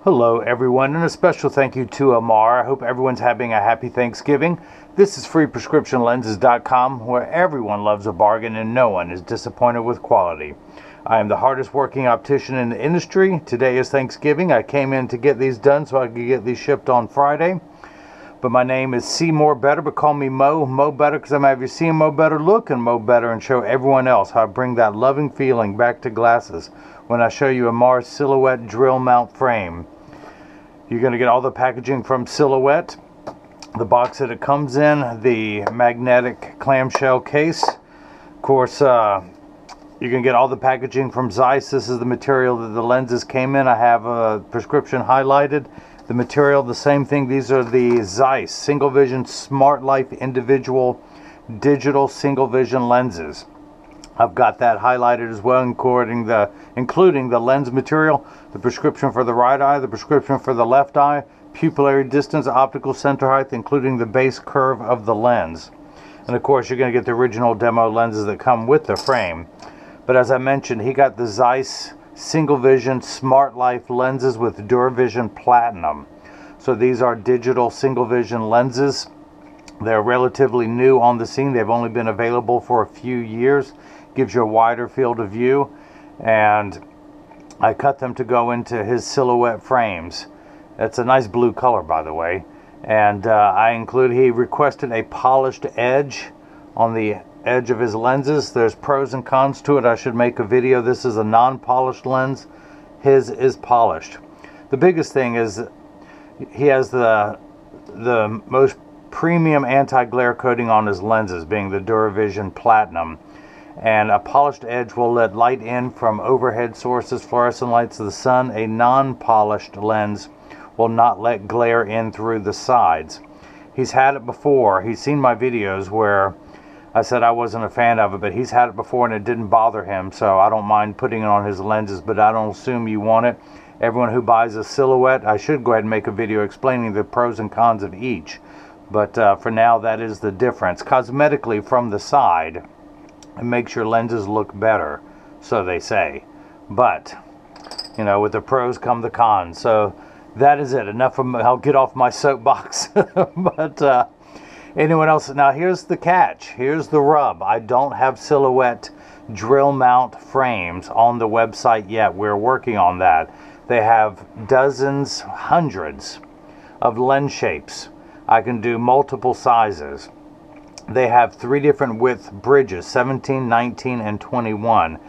Hello everyone, and a special thank you to Ammar. I hope everyone's having a happy Thanksgiving. This is freeprescriptionlenses.com, where everyone loves a bargain and no one is disappointed with quality. I am the hardest working optician in the industry. Today is Thanksgiving. I came in to get these done so I could get these shipped on Friday. But my name is See More Better, but call me Mo. Mo Better because I'm have you see Mo Better look and Mo Better and show everyone else how I bring that loving feeling back to glasses when I show you Ammar Silhouette drill mount frame. You're going to get all the packaging from Silhouette, the box that it comes in, the magnetic clamshell case. Of course, you're going to get all the packaging from Zeiss. This is the material that the lenses came in. I have a prescription highlighted. The material, the same thing. These are the Zeiss SingleVision SmartLife Individual Digital Single Vision lenses. I've got that highlighted as well, including the lens material, the prescription for the right eye, the prescription for the left eye, pupillary distance, optical center height, including the base curve of the lens. And of course, you're going to get the original demo lenses that come with the frame. But as I mentioned, he got the Zeiss SingleVision SmartLife lenses with Duravision Platinum. So these are digital single vision lenses. They're relatively new on the scene. They've only been available for a few years. Gives you a wider field of view, and I cut them to go into his Silhouette frames. That's a nice blue color, by the way. And he requested a polished edge on the edge of his lenses. There's pros and cons to it. I should make a video. This is a non-polished lens. His is polished. The biggest thing is he has the most premium anti-glare coating on his lenses, being the Duravision Platinum. And a polished edge will let light in from overhead sources, fluorescent lights of the sun. A non-polished lens will not let glare in through the sides. He's had it before. He's seen my videos where I said I wasn't a fan of it, but he's had it before and it didn't bother him, so I don't mind putting it on his lenses, but I don't assume you want it. Everyone who buys a Silhouette, I should go ahead and make a video explaining the pros and cons of each. But for now, that is the difference. Cosmetically, from the side, it makes your lenses look better, so they say. But, you know, with the pros come the cons. So that is it. Enough of, I'll get off my soapbox. But anyone else? Now here's the catch. Here's the rub. I don't have Silhouette drill mount frames on the website yet. We're working on that. They have dozens, hundreds of lens shapes. I can do multiple sizes. They have 3 different width bridges, 17, 19, and 21.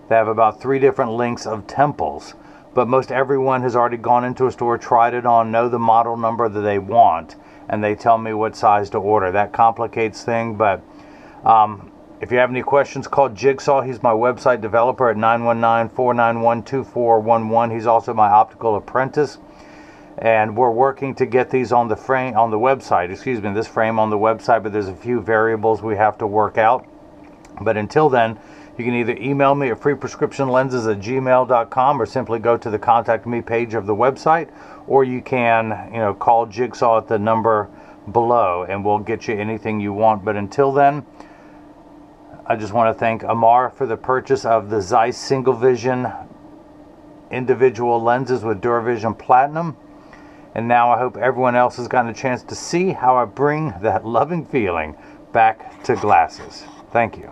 They have about 3 different lengths of temples. But most everyone has already gone into a store, tried it on, know the model number that they want, and they tell me what size to order. That complicates things, but if you have any questions, call Jigsaw. He's my website developer at 919-491-2411. He's also my optical apprentice. And we're working to get these on the frame, on the website, this frame on the website, but there's a few variables we have to work out. But until then, you can either email me at freeprescriptionlenses@gmail.com or simply go to the contact me page of the website, or you can, call Jigsaw at the number below and we'll get you anything you want. But until then, I just want to thank Ammar for the purchase of the Zeiss SingleVision individual lenses with Duravision Platinum. And now I hope everyone else has gotten a chance to see how I bring that loving feeling back to glasses. Thank you.